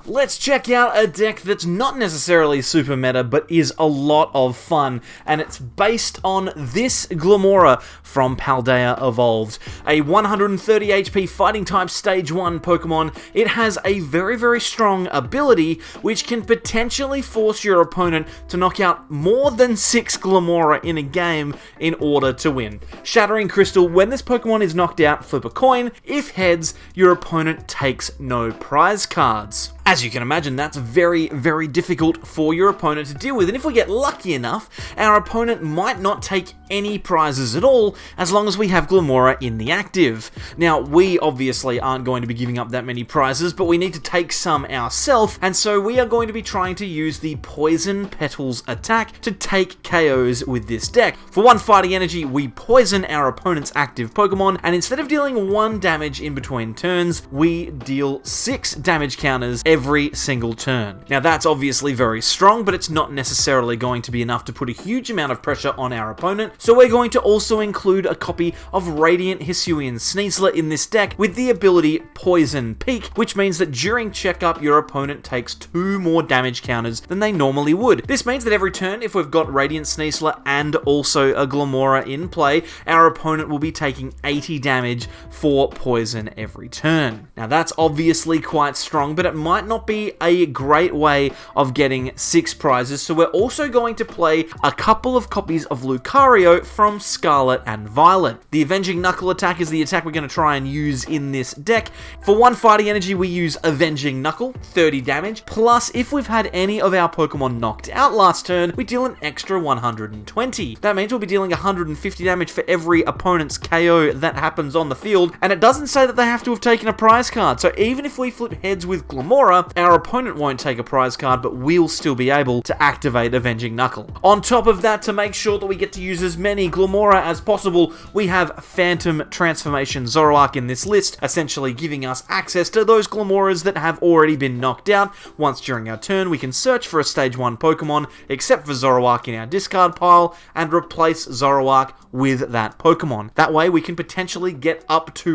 let's check out a deck that's not necessarily super meta, but is a lot of fun, and it's based on this Glimmora from Paldea Evolved. A 130 HP Fighting type Stage 1 Pokemon. It has a very, very strong ability, which can potentially force your opponent to knock out more than 6 Glimmora in a game in order to win. Shattering Crystal, when this Pokemon is knocked out, flip a coin. If heads, your opponent takes no prize cards. As you can imagine, that's very, very difficult for your opponent to deal with, and if we get lucky enough, our opponent might not take any prizes at all, as long as we have Glimmora in the active. Now, we obviously aren't going to be giving up that many prizes, but we need to take some ourselves, and so we are going to be trying to use the Poison Petals attack to take KOs with this deck. For 1 fighting energy, we poison our opponent's active Pokemon, and instead of dealing 1 damage in between turns, we deal 6 damage counters every single turn. Now that's obviously very strong, but it's not necessarily going to be enough to put a huge amount of pressure on our opponent, so we're going to also include a copy of Radiant Hisuian Sneasler in this deck with the ability Poison Peak, which means that during checkup your opponent takes 2 more damage counters than they normally would. This means that every turn, if we've got Radiant Sneasler and also a Glimmora in play, our opponent will be taking 80 damage for poison every turn. Now that's obviously quite strong, but it might not be a great way of getting 6 prizes, so we're also going to play a couple of copies of Lucario from Scarlet and Violet. The Avenging Knuckle attack is the attack we're going to try and use in this deck. For 1 fighting energy, we use Avenging Knuckle, 30 damage, plus if we've had any of our Pokemon knocked out last turn, we deal an extra 120. That means we'll be dealing 150 damage for every opponent's KO that happens on the field, and it doesn't say that they have to have taken a prize card, so even if we flip heads with Glimmora, our opponent won't take a prize card, but we'll still be able to activate Avenging Knuckle. On top of that, to make sure that we get to use as many Glimmora as possible, we have Phantom Transformation Zoroark in this list, essentially giving us access to those Glimmoras that have already been knocked out. Once during our turn, we can search for a Stage 1 Pokemon, except for Zoroark in our discard pile, and replace Zoroark with that Pokemon. That way, we can potentially get up to,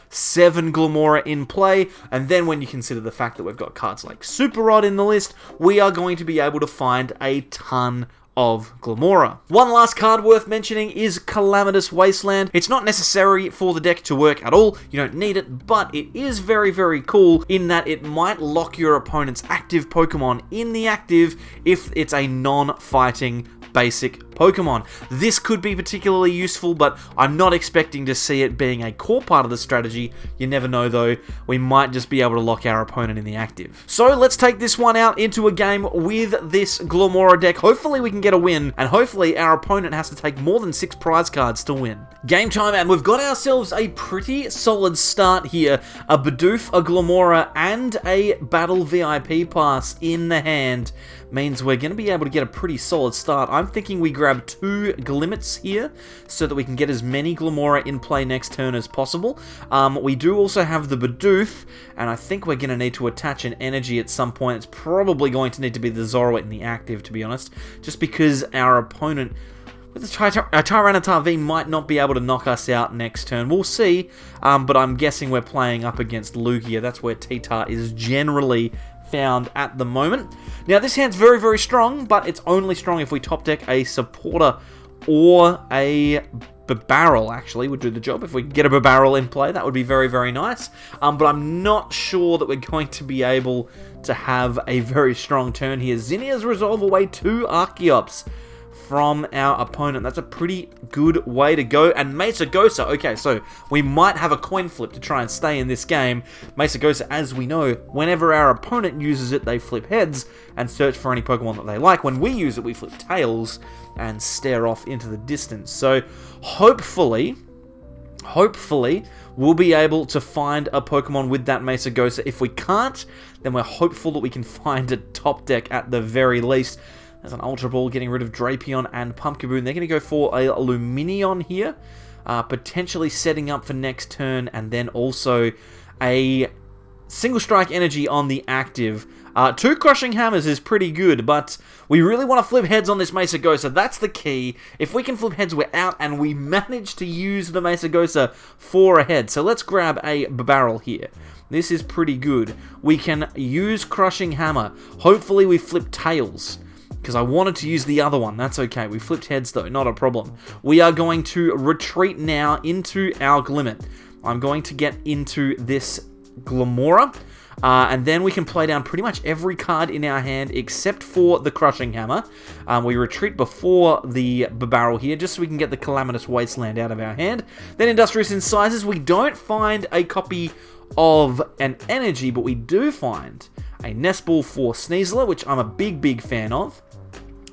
7 Glimmora in play, and then when you consider the fact that we've got cards like Super Rod in the list, we are going to be able to find a ton of Glimmora. One last card worth mentioning is Calamitous Wasteland. It's not necessary for the deck to work at all, you don't need it, but it is very, very cool in that it might lock your opponent's active Pokemon in the active if it's a non-fighting basic Pokemon. This could be particularly useful, but I'm not expecting to see it being a core part of the strategy. You never know though, we might just be able to lock our opponent in the active. So let's take this one out into a game with this Glimmora deck. Hopefully we can get a win, and hopefully our opponent has to take more than 6 prize cards to win. Game time, and we've got ourselves a pretty solid start here. A Bidoof, a Glimmora, and a Battle VIP Pass in the hand means we're going to be able to get a pretty solid start. I'm thinking we grab 2 Glimmets here so that we can get as many Glimmora in play next turn as possible. We do also have the Bidoof, and I think we're going to need to attach an energy at some point. It's probably going to need to be the Zorua in the active, to be honest, just because our opponent with the Tyranitar V might not be able to knock us out next turn. We'll see, but I'm guessing we're playing up against Lugia. That's where T-Tar is generally found at the moment. Now this hand's very, very strong, but it's only strong if we top deck a Supporter or a Bibarel, actually would do the job. If we get a Bibarel in play, that would be very, very nice. But I'm not sure that we're going to be able to have a very strong turn here. Zinnia's resolve away 2 Archeops from our opponent. That's a pretty good way to go. And Mesagosa, okay, so we might have a coin flip to try and stay in this game. Mesagosa, as we know, whenever our opponent uses it, they flip heads and search for any Pokemon that they like. When we use it, we flip tails and stare off into the distance. So hopefully, we'll be able to find a Pokemon with that Mesagosa. If we can't, then we're hopeful that we can find a top deck at the very least. There's an Ultra Ball getting rid of Drapion and Pumpkaboo. They're going to go for a Luminion here, potentially setting up for next turn, and then also a Single Strike Energy on the active. 2 Crushing Hammers is pretty good, but we really want to flip heads on this Mesagosa. That's the key. If we can flip heads, we're out, and we manage to use the Mesagosa for a head. So let's grab a Bibarel here. This is pretty good. We can use Crushing Hammer. Hopefully we flip tails, because I wanted to use the other one. That's okay. We flipped heads though, not a problem. We are going to retreat now into our Glimmet. I'm going to get into this Glimmora, and then we can play down pretty much every card in our hand except for the Crushing Hammer. We retreat before the Bibarel here, just so we can get the Calamitous Wasteland out of our hand. Then Industrious Incisors, we don't find a copy of an energy, but we do find a Nest Ball for Sneasler, which I'm a big fan of.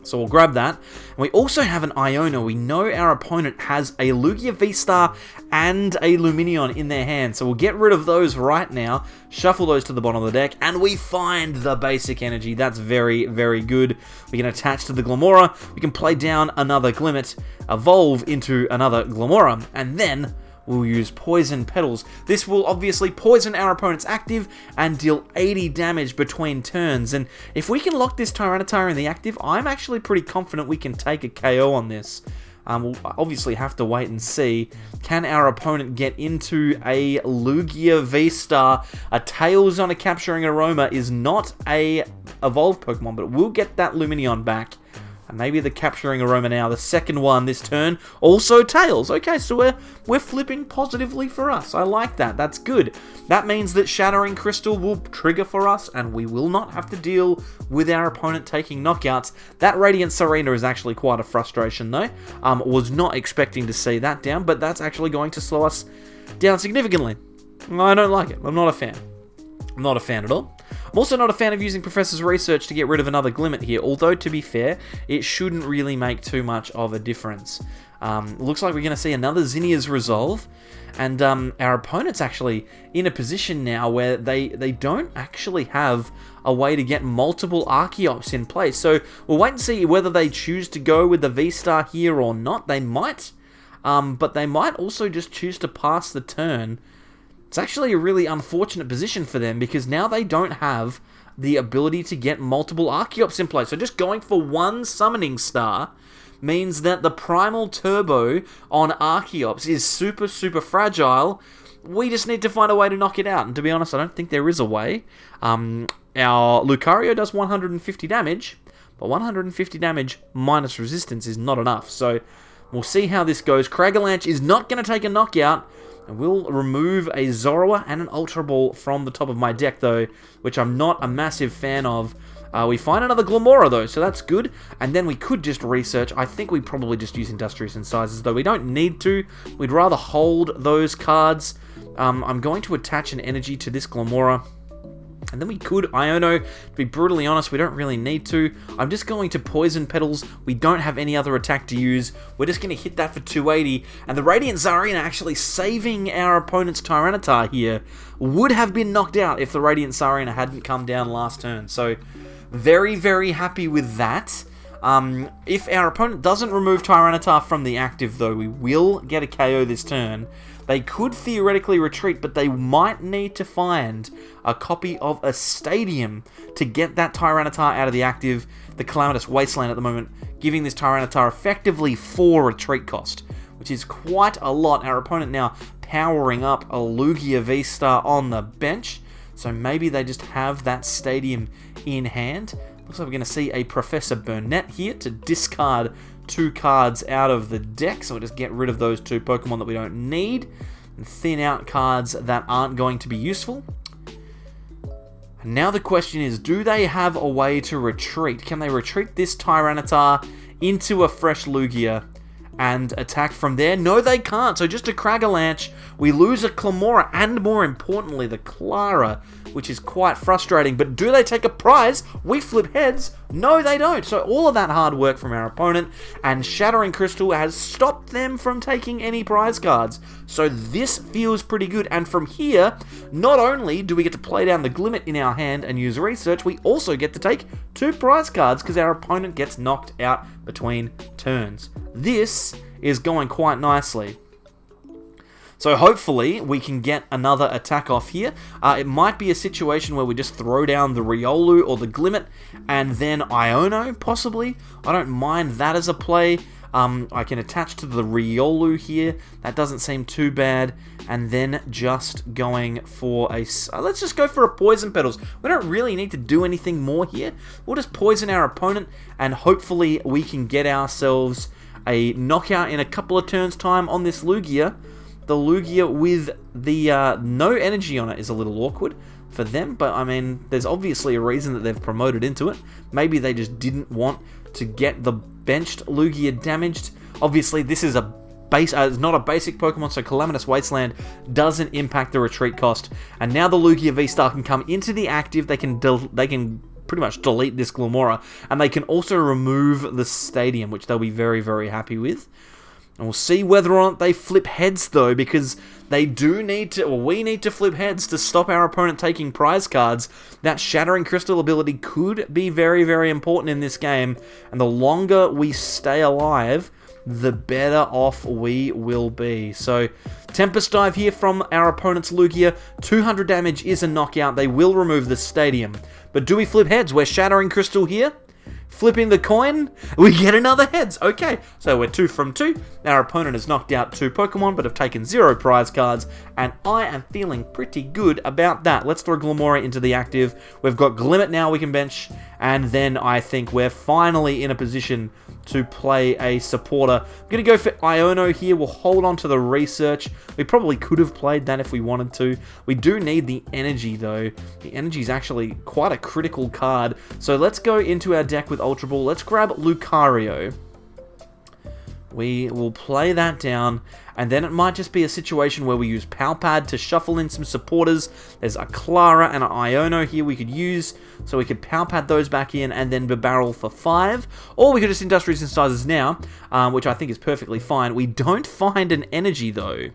So we'll grab that. And we also have an Iono. We know our opponent has a Lugia V-Star and a Lumineon in their hand. So we'll get rid of those right now. Shuffle those to the bottom of the deck. And we find the basic energy. That's very good. We can attach to the Glimmora. We can play down another Glimmet, evolve into another Glimmora, and then we'll use Poison Petals. This will obviously poison our opponent's active and deal 80 damage between turns. And if we can lock this Tyranitar in the active, I'm actually pretty confident we can take a KO on this. We'll obviously have to wait and see. Can our opponent get into a Lugia V-Star? A Tails on a Capturing Aroma is not a evolved Pokemon, but we'll get that Lumineon back. And maybe the Capturing Aroma now, the second one this turn, also Tails. Okay, so we're flipping positively for us. I like that. That's good. That means that Shattering Crystal will trigger for us, and we will not have to deal with our opponent taking knockouts. That Radiant Serena is actually quite a frustration, though. Was not expecting to see that down, but that's actually going to slow us down significantly. I don't like it. I'm not a fan. I'm not a fan at all. I'm also not a fan of using Professor's Research to get rid of another Glimmet here, although, to be fair, it shouldn't really make too much of a difference. Looks like we're going to see another Zinnia's Resolve, and our opponent's actually in a position now where they don't actually have a way to get multiple Archeops in place. So we'll wait and see whether they choose to go with the V-Star here or not. They might, but they might also just choose to pass the turn. It's actually a really unfortunate position for them, because now they don't have the ability to get multiple Archeops in place. So just going for one Summoning Star means that the Primal Turbo on Archeops is super fragile. We just need to find a way to knock it out. And to be honest, I don't think there is a way. Our Lucario does 150 damage, but 150 damage minus resistance is not enough. So we'll see how this goes. Cragalanche is not going to take a knockout. And we'll remove a Zorua and an Ultra Ball from the top of my deck, though, which I'm not a massive fan of. We find another Glimmora, though, so that's good. And then we could just research. I think we probably just use Industrious Incisors, though. We don't need to. We'd rather hold those cards. I'm going to attach an energy to this Glimmora. And then we could Iono. To be brutally honest, we don't really need to. I'm just going to Poison Petals. We don't have any other attack to use. We're just going to hit that for 280. And the Radiant Zarina actually saving our opponent's Tyranitar here would have been knocked out if the Radiant Zarina hadn't come down last turn. So very happy with that. If our opponent doesn't remove Tyranitar from the active, though, we will get a KO this turn. They could theoretically retreat, but they might need to find a copy of a Stadium to get that Tyranitar out of the active. The Calamitous Wasteland at the moment, giving this Tyranitar effectively 4 retreat cost, which is quite a lot. Our opponent now powering up a Lugia V-Star on the bench, so maybe they just have that Stadium in hand. Looks like we're going to see a Professor Burnett here to discard 2 cards out of the deck, so we'll just get rid of those 2 Pokemon that we don't need and thin out cards that aren't going to be useful. And now the question is, do they have a way to retreat? Can they retreat this Tyranitar into a fresh Lugia and attack from there? No, they can't. So just a Cragalanche, we lose a Glimmora, and more importantly, the Klara, which is quite frustrating. But do they take a prize? We flip heads. No, they don't. So all of that hard work from our opponent, and Shattering Crystal has stopped them from taking any prize cards. So this feels pretty good. And from here, not only do we get to play down the Glimmet in our hand and use research, we also get to take 2 prize cards because our opponent gets knocked out between turns. This is going quite nicely. So hopefully we can get another attack off here. It might be a situation where we just throw down the Riolu or the Glimmet and then Iono, possibly. I don't mind that as a play. I can attach to the Riolu here. That doesn't seem too bad. And then just going for a... let's just go for a Poison Petals. We don't really need to do anything more here. We'll just poison our opponent, and hopefully we can get ourselves a knockout in a couple of turns' time on this Lugia. The Lugia with the no energy on it is a little awkward for them, but I mean, there's obviously a reason that they've promoted into it. Maybe they just didn't want to get the benched Lugia damaged. Obviously, this is a it's not a basic Pokemon, so Calamitous Wasteland doesn't impact the retreat cost. And now the Lugia V-Star can come into the active. They can pretty much delete this Glimmora, and they can also remove the stadium, which they'll be very, very happy with. And we'll see whether or not they flip heads, though, because they do need to, or we need to flip heads to stop our opponent taking prize cards. That Shattering Crystal ability could be very, very important in this game, and the longer we stay alive, the better off we will be. So, Tempest Dive here from our opponent's Lugia. 200 damage is a knockout. They will remove the stadium. But do we flip heads? We're Shattering Crystal here. Flipping the coin, we get another heads. Okay, so we're 2 from 2. Our opponent has knocked out 2 Pokemon, but have taken 0 prize cards, and I am feeling pretty good about that. Let's throw Glimmora into the active. We've got Glimmet now we can bench, and then I think we're finally in a position to play a supporter. I'm going to go for Iono here. We'll hold on to the research. We probably could have played that if we wanted to. We do need the energy, though. The energy is actually quite a critical card. So let's go into our deck with Ultra Ball. Let's grab Lucario. We will play that down, and then it might just be a situation where we use Pal Pad to shuffle in some supporters. There's a Klara and an Iono here we could use, so we could Pal Pad those back in, and then Bibarel for 5. Or we could just Industrious Incisors now, which I think is perfectly fine. We don't find an energy, though,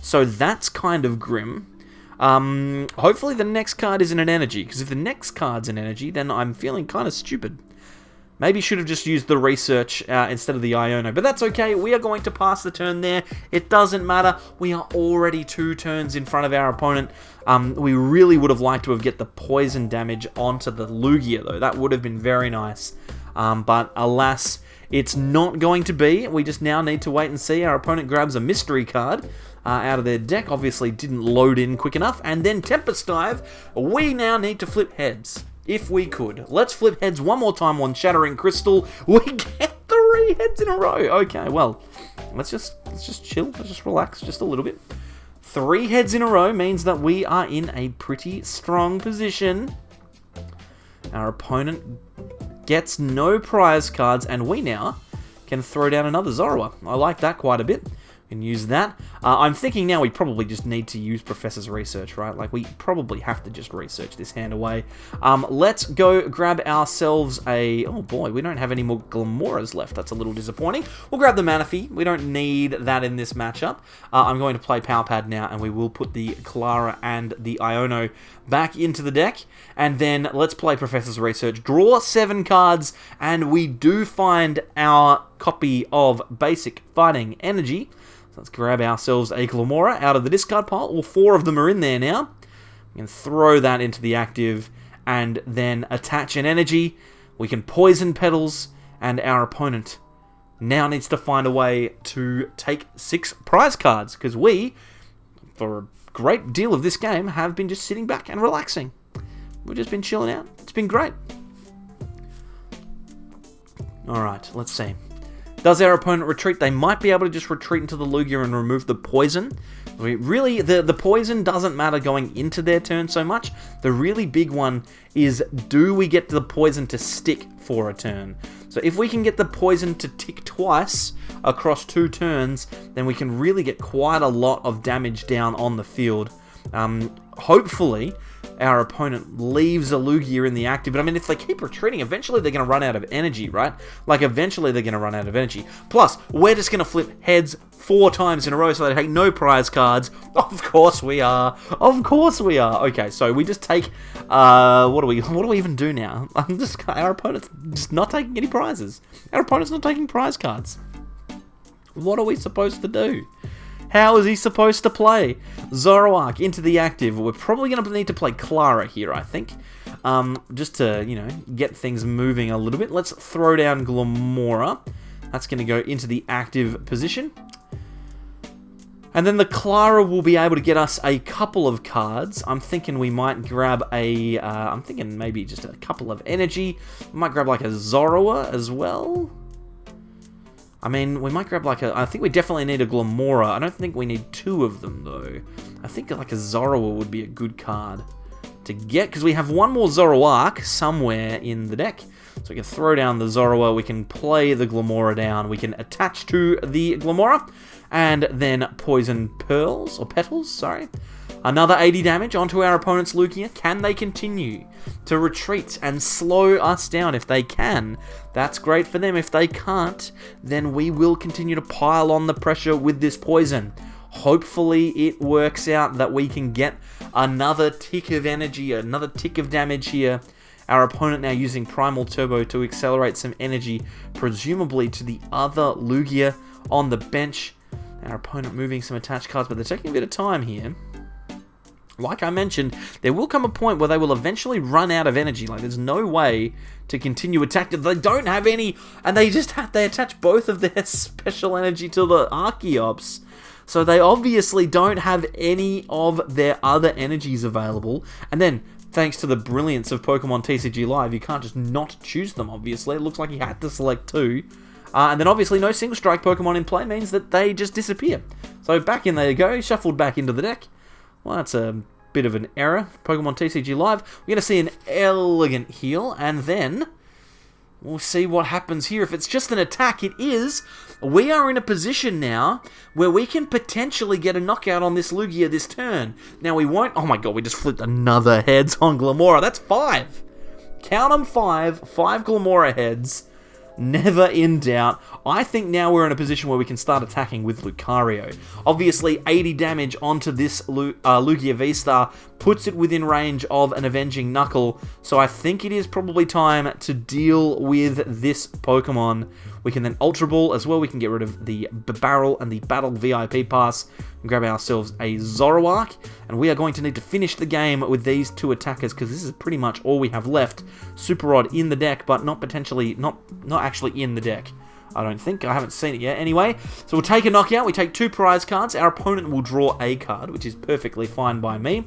so that's kind of grim. Hopefully the next card isn't an energy, because if the next card's an energy, then I'm feeling kind of stupid. Maybe should have just used the research instead of the Iono, but that's okay. We are going to pass the turn there. It doesn't matter. We are already 2 turns in front of our opponent. We really would have liked to have get the poison damage onto the Lugia, though. That would have been very nice. But alas, it's not going to be. We just now need to wait and see. Our opponent grabs a mystery card out of their deck. Obviously didn't load in quick enough. And then Tempest Dive. We now need to flip heads. If we could. Let's flip heads one more time on Shattering Crystal. We get 3 heads in a row. Okay, well, let's just chill. Let's just relax just a little bit. 3 heads in a row means that we are in a pretty strong position. Our opponent gets no prize cards, and we now can throw down another Zorua. I like that quite a bit. We can use that. I'm thinking now we probably just need to use Professor's Research, right? Like, we probably have to just research this hand away. Let's go grab ourselves a... Oh boy, we don't have any more Glimmoras left. That's a little disappointing. We'll grab the Manaphy. We don't need that in this matchup. I'm going to play Pal Pad now, and we will put the Klara and the Iono back into the deck. And then let's play Professor's Research. Draw 7 cards, and we do find our copy of Basic Fighting Energy. Let's grab ourselves a Glimmora out of the discard pile. All 4 of them are in there now. We can throw that into the active and then attach an energy. We can Poison Petals, and our opponent now needs to find a way to take 6 prize cards, because we, for a great deal of this game, have been just sitting back and relaxing. We've just been chilling out. It's been great. Alright, let's see. Does our opponent retreat? They might be able to just retreat into the Lugia and remove the poison. Really, the poison doesn't matter going into their turn so much. The really big one is, do we get the poison to stick for a turn? So if we can get the poison to tick twice across 2 turns, then we can really get quite a lot of damage down on the field. Hopefully, our opponent leaves a Lugia in the active. But I mean, if they keep retreating, eventually they're going to run out of energy, right? Like, eventually they're going to run out of energy. Plus, we're just going to flip heads 4 times in a row so they take no prize cards. Of course we are. Of course we are. Okay, so we just take... what do we even do now? Our opponent's just not taking any prizes. Our opponent's not taking prize cards. What are we supposed to do? How is he supposed to play? Zoroark into the active. We're probably going to need to play Klara here, I think. Just to, you know, get things moving a little bit. Let's throw down Glimmora. That's going to go into the active position. And then the Klara will be able to get us a couple of cards. I'm thinking we might grab a... I'm thinking maybe just a couple of energy. We might grab like a Zorua as well. I mean, we might grab like a... I think we definitely need a Glimmora. I don't think we need two of them, though. I think like a Zorua would be a good card to get, because we have one more Zoroark somewhere in the deck. So we can throw down the Zorua, we can play the Glimmora down, we can attach to the Glimmora, and then poison pearls, or petals, sorry. Another 80 damage onto our opponent's Lugia. Can they continue to retreat and slow us down? If they can, that's great for them. If they can't, then we will continue to pile on the pressure with this poison. Hopefully it works out that we can get another tick of energy, another tick of damage here. Our opponent now using Primal Turbo to accelerate some energy, presumably to the other Lugia on the bench. Our opponent moving some attached cards, but they're taking a bit of time here. Like I mentioned, there will come a point where they will eventually run out of energy. Like, there's no way to continue attacking. They don't have any, and they attach both of their special energy to the Archeops. So they obviously don't have any of their other energies available. And then, thanks to the brilliance of Pokemon TCG Live, you can't just not choose them, obviously. It looks like he had to select two. And then obviously no single strike Pokemon in play means that they just disappear. So back in they go, shuffled back into the deck. Well, that's a bit of an error. Pokemon TCG Live, we're going to see an elegant heal, and then we'll see what happens here. If it's just an attack, it is. We are in a position now where we can potentially get a knockout on this Lugia this turn. Now we won't... Oh my god, we just flipped another heads on Glimmora. That's 5. Count them 5. 5 Glimmora heads. Never in doubt. I think now we're in a position where we can start attacking with Lucario. Obviously, 80 damage onto this Lugia V-Star puts it within range of an Avenging Knuckle, so I think it is probably time to deal with this Pokemon. We can then Ultra Ball as well. We can get rid of the Bibarel and the Battle VIP Pass and grab ourselves a Zoroark, and we are going to need to finish the game with these two attackers because this is pretty much all we have left. Super Rod in the deck, but not actually in the deck. I don't think. I haven't seen it yet. Anyway, so we'll take a knockout. We take 2 prize cards. Our opponent will draw a card, which is perfectly fine by me.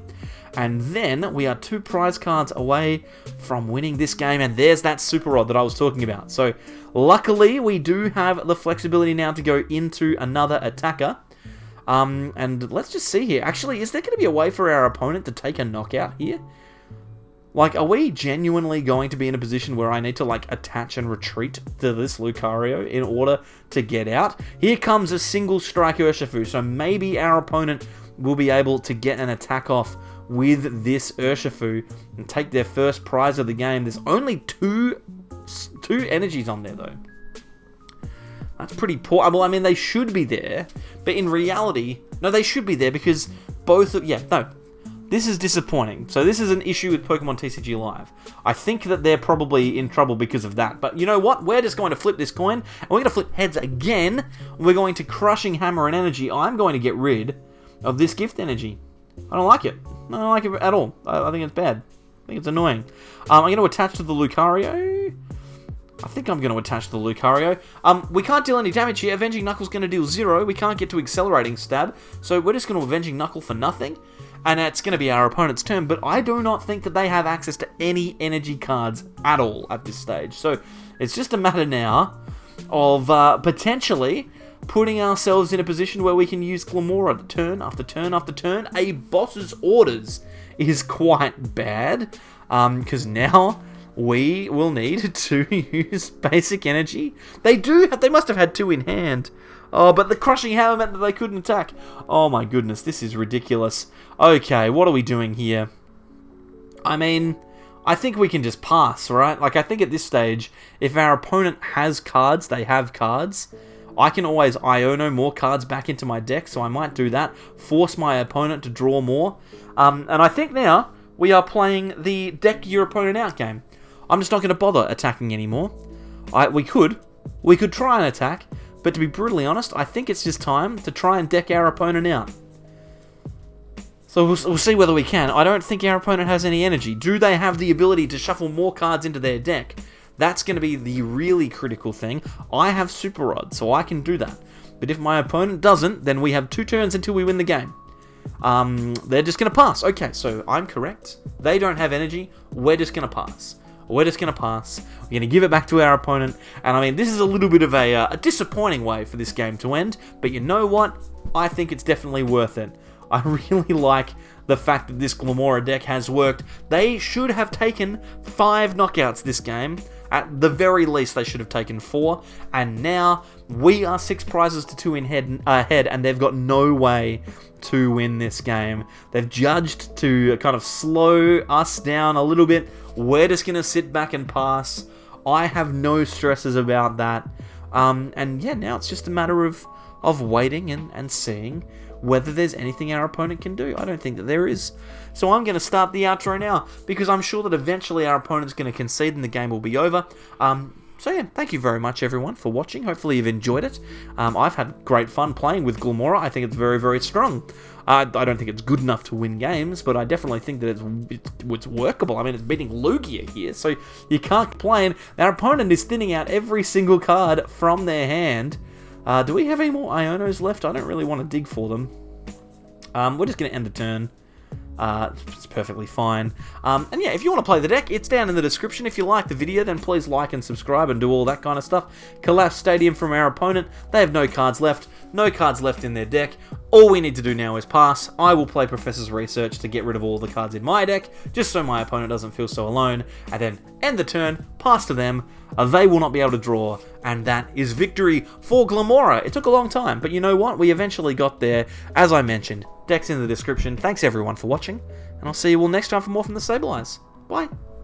And then we are 2 prize cards away from winning this game. And there's that Super Rod that I was talking about. So luckily, we do have the flexibility now to go into another attacker. And let's just see here. Actually, is there going to be a way for our opponent to take a knockout here? Like, are we genuinely going to be in a position where I need to, like, attach and retreat to this Lucario in order to get out? Here comes a single strike Urshifu, so maybe our opponent will be able to get an attack off with this Urshifu and take their first prize of the game. There's only two energies on there, though. That's pretty poor. Well, I mean, they should be there, but in reality, no, they should be there because both of... Yeah, no. This is disappointing. So this is an issue with Pokemon TCG Live. I think that they're probably in trouble because of that. But you know what? We're just going to flip this coin, and we're going to flip heads again. We're going to Crushing Hammer and Energy. I'm going to get rid of this gift energy. I don't like it. I don't like it at all. I think it's bad. I think it's annoying. I'm going to attach to the Lucario. I think I'm going to attach to the Lucario. We can't deal any damage here. Avenging Knuckle's going to deal 0. We can't get to Accelerating Stab. So we're just going to Avenging Knuckle for nothing. And it's going to be our opponent's turn, but I do not think that they have access to any energy cards at all at this stage. So it's just a matter now of potentially putting ourselves in a position where we can use Glimmora turn after turn after turn. A boss's orders is quite bad, because now we will need to use basic energy. They must have had 2 in hand. Oh, but the Crushing Hammer meant that they couldn't attack. Oh my goodness, this is ridiculous. Okay, what are we doing here? I mean, I think we can just pass, right? Like, I think at this stage, if our opponent has cards, they have cards. I can always Iono more cards back into my deck, so I might do that. Force my opponent to draw more. And I think now, we are playing the deck your opponent out game. I'm just not going to bother attacking anymore. We could try and attack, but to be brutally honest, I think it's just time to try and deck our opponent out. So we'll see whether we can. I don't think our opponent has any energy. Do they have the ability to shuffle more cards into their deck That's going to be the really critical thing. I have Super Rod, so I can do that. But if my opponent doesn't, then we have 2 turns until we win the game. They're just going to pass. Okay, so I'm correct. They don't have energy. We're just going to pass. We're just going to pass. We're going to give it back to our opponent. And I mean, this is a little bit of a disappointing way for this game to end. But you know what? I think it's definitely worth it. I really like the fact that this Glimmora deck has worked. They should have taken 5 knockouts this game. At the very least, they should have taken 4. And now, we are 6 prizes to 2 ahead, and they've got no way to win this game. They've judged to kind of slow us down a little bit. We're just going to sit back and pass. I have no stresses about that. And yeah, now it's just a matter of waiting and seeing whether there's anything our opponent can do. I don't think that there is. So I'm going to start the outro now, because I'm sure that eventually our opponent's going to concede and the game will be over. So yeah, thank you very much everyone for watching. Hopefully you've enjoyed it. I've had great fun playing with Glimmora. I think it's very, very strong. I don't think it's good enough to win games, but I definitely think that it's workable. I mean, it's beating Lugia here, so you can't complain. Our opponent is thinning out every single card from their hand. Do we have any more Ionos left? I don't really want to dig for them. We're just going to end the turn. It's perfectly fine. And yeah, if you want to play the deck, it's down in the description. If you like the video, then please like and subscribe and do all that kind of stuff. Collapse Stadium from our opponent. They have no cards left. No cards left in their deck. All we need to do now is pass. I will play Professor's Research to get rid of all the cards in my deck, just so my opponent doesn't feel so alone. And then end the turn, pass to them. They will not be able to draw. And that is victory for Glimmora. It took a long time, but you know what? We eventually got there. As I mentioned, deck's in the description. Thanks everyone for watching, and I'll see you all next time for more from the Sableyes. Bye.